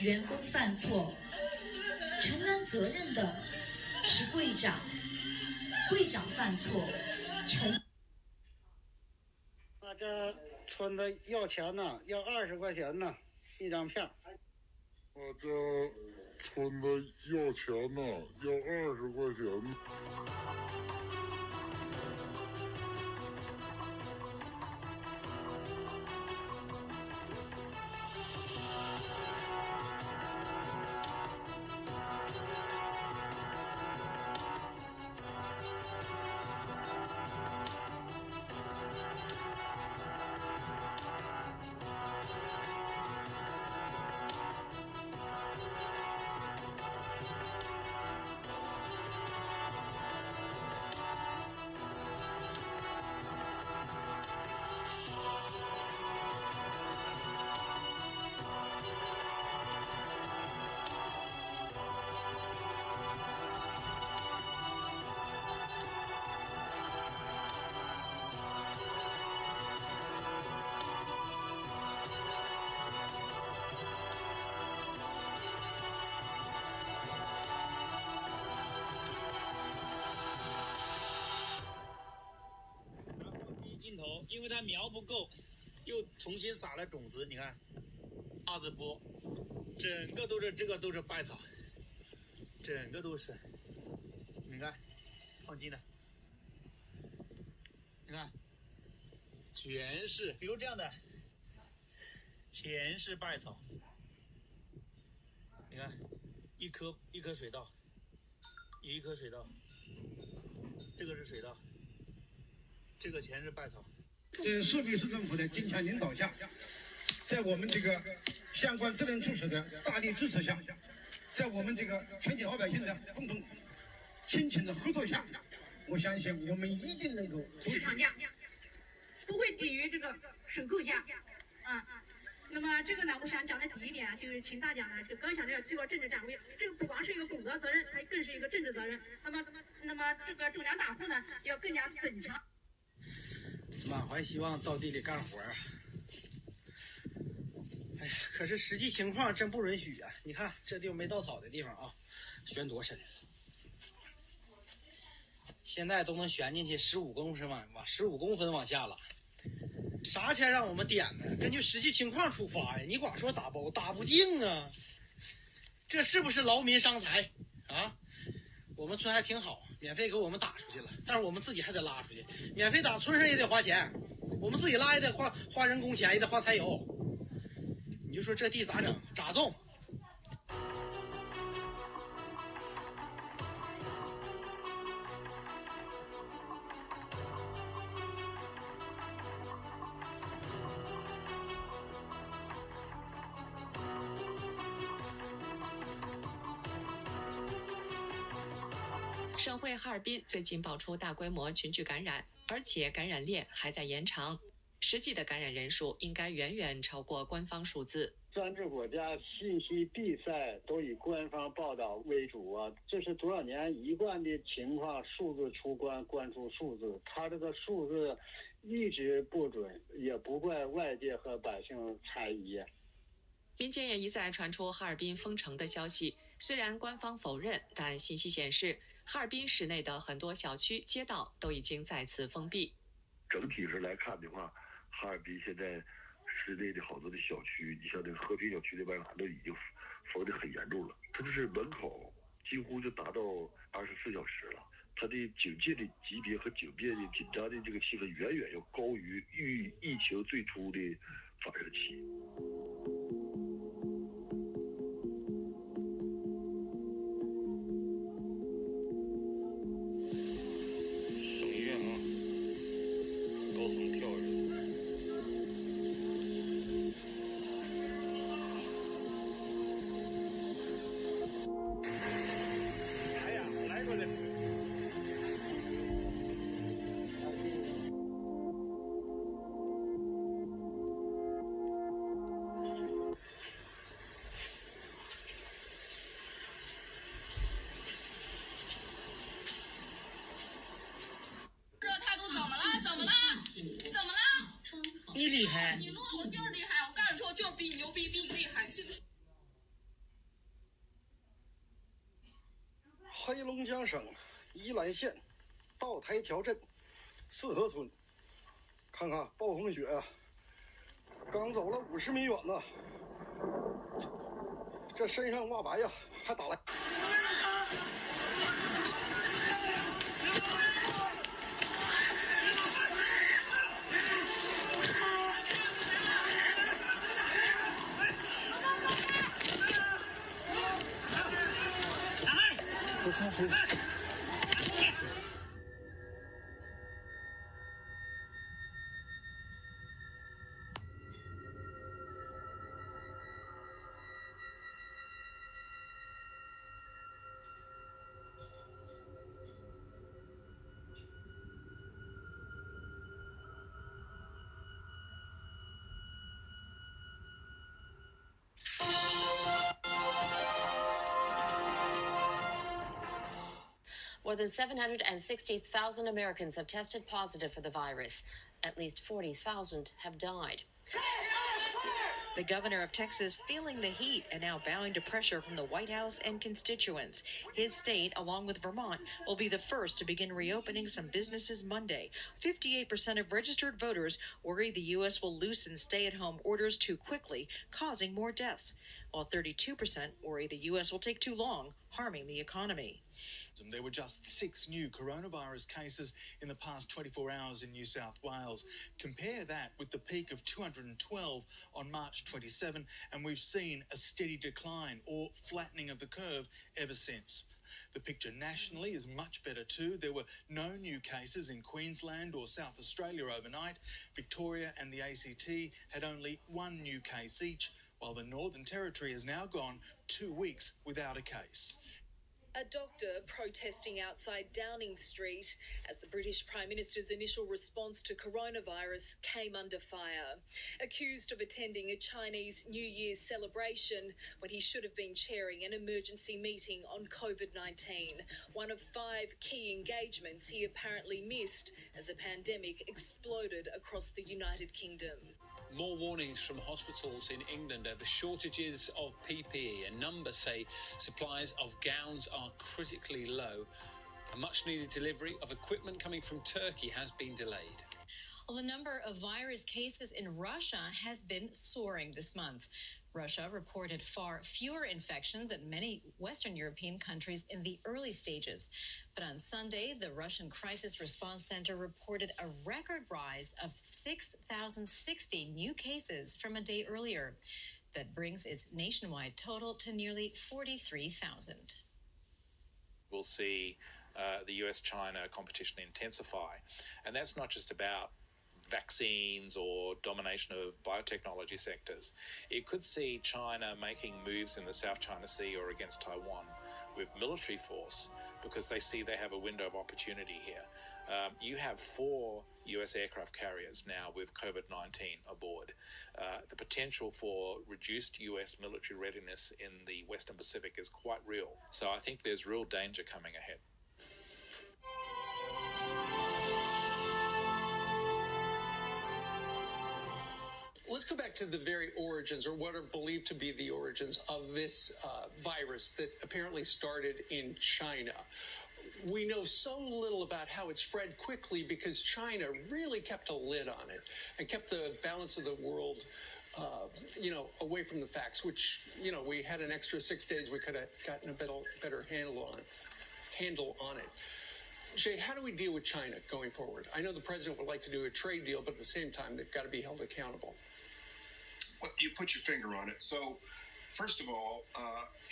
员工犯错，承担责任的是柜长，柜长犯错，我这村子要钱呢，要20块钱呢，一张票。我这村子要钱呢，要20块钱。因为它苗不够，又重新撒了种子。你看，2字播，整个都是这个都是稗草，整个都是。你看，放进来，你看，全是，比如这样的，全是稗草。你看，一颗水稻，有一颗水稻，这个是水稻，这个全是稗草。市委市政府的坚强领导下，在我们这个相关责任处室的大力支持下，在我们这个全体老百姓的共同辛勤的合作下，我相信我们一定能够市场价不会低于这个收购价那么这个呢，我想讲的第一点就是请大家呢，这个刚想着要提高政治站位，这个不光是一个工作责任，它更是一个政治责任。那么这个种粮大户呢，要更加增强。满怀希望到地里干活啊！哎呀，可是实际情况真不允许啊！你看这地方没稻草的地方啊，悬多深！现在都能悬进去15公分15公分往下了。啥钱让我们点呢？根据实际情况出发呀！你光说打包打不进啊！这是不是劳民伤财啊？我们村还挺好，免费给我们打出去了，但是我们自己还得拉出去，免费打村上也得花钱，我们自己拉也得花人工钱，也得花柴油。你就说这地咋整？咋种？省会哈尔滨最近爆出大规模群聚感染，而且感染链还在延长，实际的感染人数应该远远超过官方数字。专制国家信息闭塞，都以官方报道为主啊，这是多少年一贯的情况，数字出关，关出数字，它这个数字一直不准，也不怪外界和百姓猜疑。民间也一再传出哈尔滨封城的消息，虽然官方否认，但信息显示，哈尔滨市内的很多小区、街道都已经再次封闭。整体上来看的话，哈尔滨现在市内的好多的小区，你像这个和平小区的外环都已经封得很严重了，它就是门口几乎就达到24小时了。它的警戒的级别和警戒的紧张的这个气氛远远要高于疫情最初的反应期。你厉害？你录我就是厉害，我告诉你说我就是比你牛逼，比你厉害，信不信？江省宜兰县道台桥镇四河村，看看暴风雪啊，刚走了50米远呢，这身上哇白呀，还打来。More than 760,000 Americans have tested positive for the virus. At least 40,000 have died. The governor of Texas feeling the heat and now bowing to pressure from the White House and constituents. His state, along with Vermont, will be the first to begin reopening some businesses Monday. 58% of registered voters worry the U.S. will loosen stay-at-home orders too quickly, causing more deaths, while 32% worry the U.S. will take too long, harming the economy. There were just 6 new coronavirus cases in the past 24 hours in New South Wales. Compare that with the peak of 212 on March 27, and we've seen a steady decline or flattening of the curve ever since. The picture nationally is much better too. There were no new cases in Queensland or South Australia overnight. Victoria and the ACT had only 1 new case each, while the Northern Territory has now gone 2 weeks without a case. A doctor protesting outside Downing Street as the British Prime Minister's initial response to coronavirus came under fire. Accused of attending a Chinese New Year's celebration when he should have been chairing an emergency meeting on COVID-19, one of 5 key engagements he apparently missed as the pandemic exploded across the United Kingdom. More warnings from hospitals in England over shortages of PPE. A number say supplies of gowns are critically low. A much-needed delivery of equipment coming from Turkey has been delayed. Well, the number of virus cases in Russia has been soaring this month. Russia reported far fewer infections than many Western European countries in the early stages. But on Sunday, the Russian Crisis Response Center reported a record rise of 6,060 new cases from a day earlier. That brings its nationwide total to nearly 43,000. We'll see the US-China competition intensify. And that's not just about vaccines or domination of biotechnology sectors. It could see China making moves in the South China Sea or against Taiwan with military force because they see they have a window of opportunity here. You have 4 US aircraft carriers now with COVID-19 aboard. The potential for reduced US military readiness in the Western Pacific is quite real. So I think there's real danger coming ahead. Let's go back to the very origins, or what are believed to be the origins of this virus that apparently started in China. We know so little about how it spread quickly because China really kept a lid on it and kept the balance of the world, away from the facts, which, we had an extra 6 days, we could have gotten a better handle on it. Jay, how do we deal with China going forward? I know the president would like to do a trade deal, but at the same time, they've got to be held accountable. Well, you put your finger on it. So, first of all,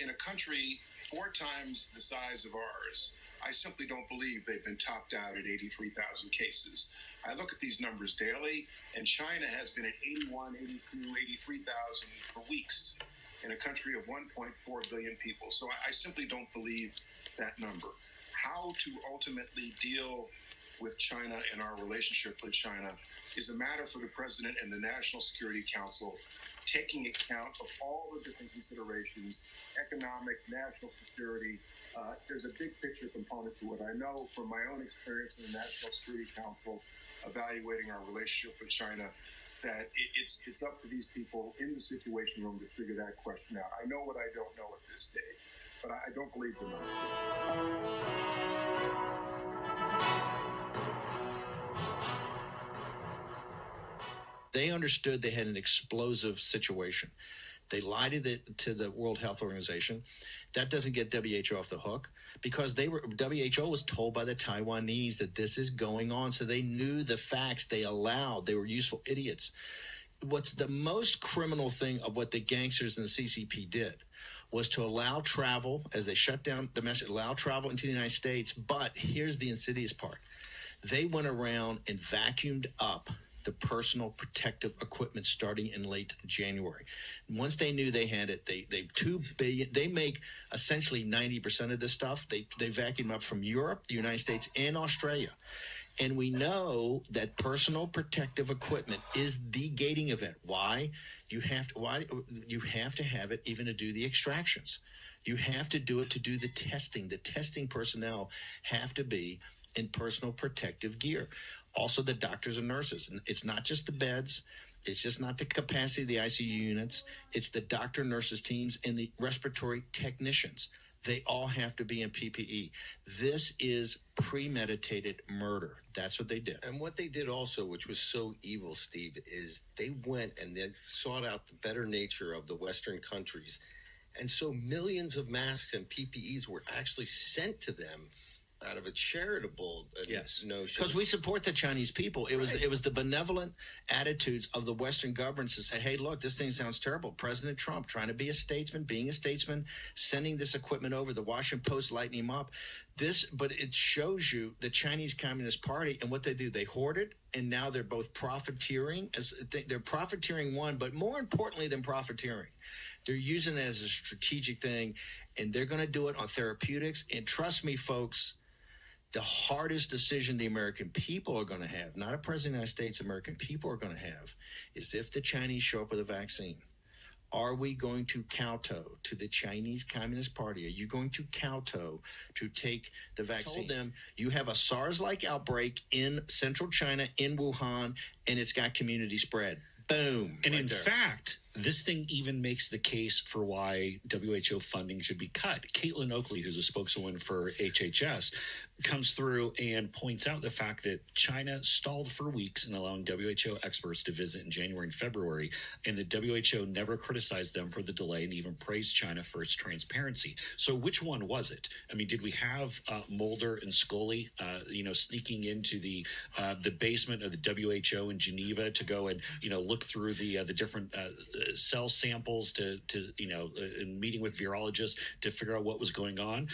in a country 4 times the size of ours, I simply don't believe they've been topped out at 83,000 cases. I look at these numbers daily, and China has been at 81, 82, 83,000 for weeks in a country of 1.4 billion people. So I simply don't believe that number. How to ultimately deal with China and our relationship with China is a matter for the President and the National Security Council, taking account of all the different considerations, economic, national security. There's a big picture component to it. I know from my own experience in the National Security Council, evaluating our relationship with China, that it's up to these people in the Situation Room to figure that question out. I know what I don't know at this stage. but I don't believe them. They understood they had an explosive situation. They lied to the World Health Organization. That doesn't get WHO off the hook because WHO was told by the Taiwanese that this is going on. So they knew the facts. They were useful idiots. What's the most criminal thing of what the gangsters and the CCP did was to allow travel, as they shut down allow travel into the United States. But here's the insidious part. They went around and vacuumed up the personal protective equipment starting in late January. And once they knew they had it, they $2 billion. They make essentially 90% of this stuff. They vacuum up from Europe, the United States, and Australia. And we know that personal protective equipment is the gating event. Why? You have to have it even to do the extractions. You have to do it to do the testing. The testing personnel have to be in personal protective gear. Also, the doctors and nurses. And it's not just the beds. It's just not the capacity of the ICU units. It's the doctor, nurses teams, and the respiratory technicians. They all have to be in PPE. This is premeditated murder. That's what they did. And what they did also, which was so evil, Steve, is they went and they sought out the better nature of the Western countries. And so millions of masks and PPEs were actually sent to them out of a charitable notion. Because we support the Chinese people. It was the benevolent attitudes of the Western governments to say, hey, look, this thing sounds terrible. President Trump trying to be a statesman, being a statesman, sending this equipment over, the Washington Post lighting him up. But it shows you the Chinese Communist Party and what they do. They hoard it, and now they're both profiteering. They're profiteering one, but more importantly than profiteering, they're using it as a strategic thing, and they're going to do it on therapeutics. And trust me, folks, the hardest decision the American people are going to have, not a president of the United States, American people are going to have, is if the Chinese show up with a vaccine. Are we going to kowtow to the Chinese Communist Party? Are you going to kowtow to take the vaccine? I told them you have a SARS-like outbreak in central China, in Wuhan, and it's got community spread. Boom. And in fact, this thing even makes the case for why WHO funding should be cut. Caitlin Oakley, who's a spokeswoman for HHS, comes through and points out the fact that China stalled for weeks in allowing WHO experts to visit in January and February, and the WHO never criticized them for the delay and even praised China for its transparency. So which one was it? I mean, did we have Mulder and Scully, sneaking into the basement of the WHO in Geneva to go and, look through the different cell samples to and meeting with virologists to figure out what was going on,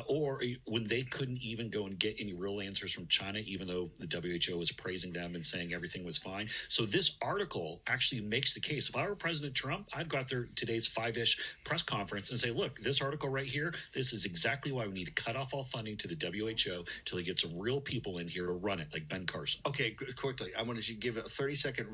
or when they couldn't even go and get any real answers from China, even though the WHO was praising them and saying everything was fine. So this article actually makes the case. If I were President Trump, I'd go out there today's 5-ish press conference and say, look, this article right here, this is exactly why we need to cut off all funding to the WHO till they get some real people in here to run it, like Ben Carson. Okay, quickly. I wanted you to give a 30-second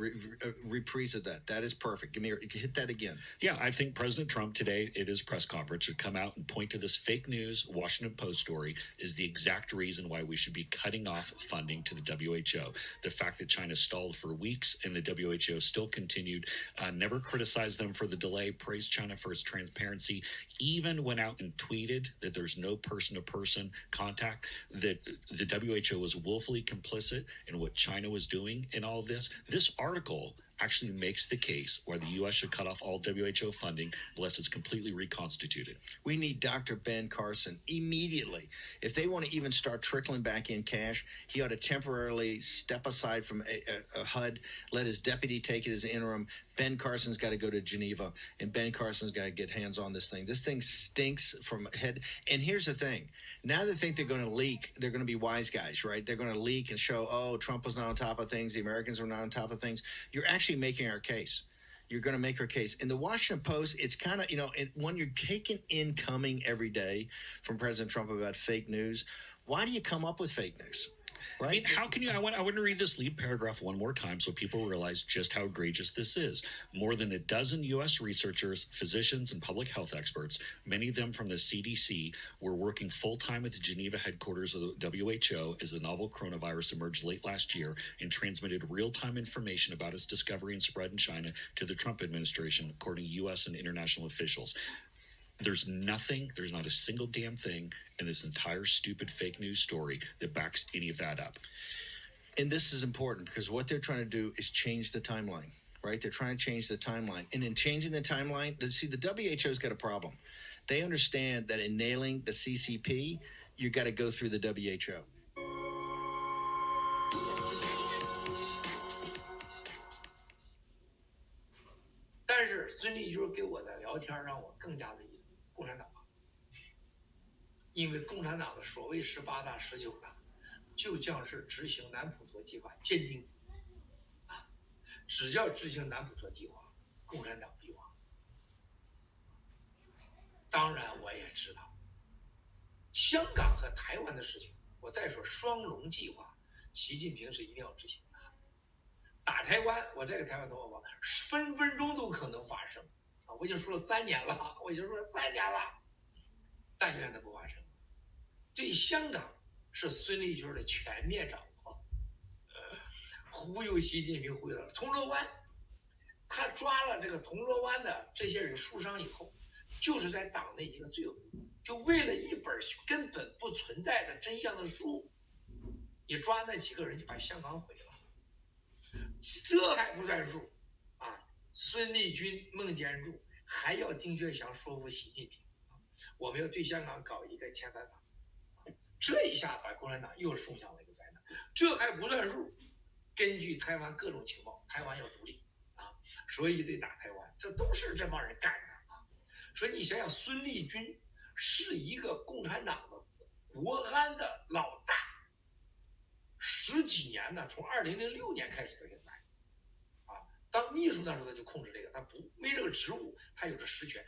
reprise of that. That is perfect. Hit that again. Yeah, I think President Trump today at his press conference should come out and point to this fake news Washington Post story is the exact reason why we should be cutting off funding to the WHO. The fact that China stalled for weeks and the WHO still continued, never criticized them for the delay, praised China for its transparency, even went out and tweeted that there's no person-to-person contact, that the WHO was willfully complicit in what China was doing in all of this. This article actually makes the case why the U.S. should cut off all WHO funding unless it's completely reconstituted. We need Dr. Ben Carson immediately. If they want to even start trickling back in cash, he ought to temporarily step aside from a HUD, let his deputy take it as interim. Ben Carson's got to go to Geneva, and Ben Carson's got to get hands on this thing. This thing stinks from head. And here's the thing. Now they think they're going to leak. They're going to be wise guys, right? They're going to leak and show, oh, Trump was not on top of things. The Americans were not on top of things. You're actually making our case. You're going to make our case. In the Washington Post, it's kind of, when you're taking incoming every day from President Trump about fake news, why do you come up with fake news? Right? How can you? I want to read this lead paragraph one more time so people realize just how egregious this is. More than a dozen U.S. researchers, physicians, and public health experts, many of them from the CDC, were working full-time at the Geneva headquarters of the WHO as the novel coronavirus emerged late last year and transmitted real-time information about its discovery and spread in China to the Trump administration, according to U.S. and international officials. There's nothing, there's not a single damn thing in this entire stupid fake news story that backs any of that up. And this is important because what they're trying to do is change the timeline, right? They're trying to change the timeline. And in changing the timeline, see, the WHO's got a problem. They understand that in nailing the CCP, you got to go through the WHO. 但是孙立军给我的聊天让我更加的共产党化，因为共产党的所谓18大、19大，就将是执行南普陀计划坚定啊，只要执行南普陀计划，共产党必亡。当然，我也知道香港和台湾的事情，我再说双龙计划，习近平是一定要执行的。打台湾，我这个台湾同胞分分钟都可能发生啊！我已经说了3年了，但愿它不发生。对香港是孙立军的全面掌握，忽悠习近平忽悠到铜锣湾，他抓了这个铜锣湾的这些人书商以后，就是在党内一个罪恶，就为了一本根本不存在的真相的书，你抓那几个人就把香港毁了。这还不算数啊！孙立军、孟建柱还要丁薛祥说服习近平，我们要对香港搞一个遣返法，这一下把共产党又送向了一个灾难。这还不算数，根据台湾各种情报，台湾要独立啊，所以得打台湾，这都是这帮人干的啊。所以你想想，孙立军是一个共产党的国安的老大，10几年呢，从2006年开始到现在。当秘书那时候他就控制这个，他没这个职务，他有着实权。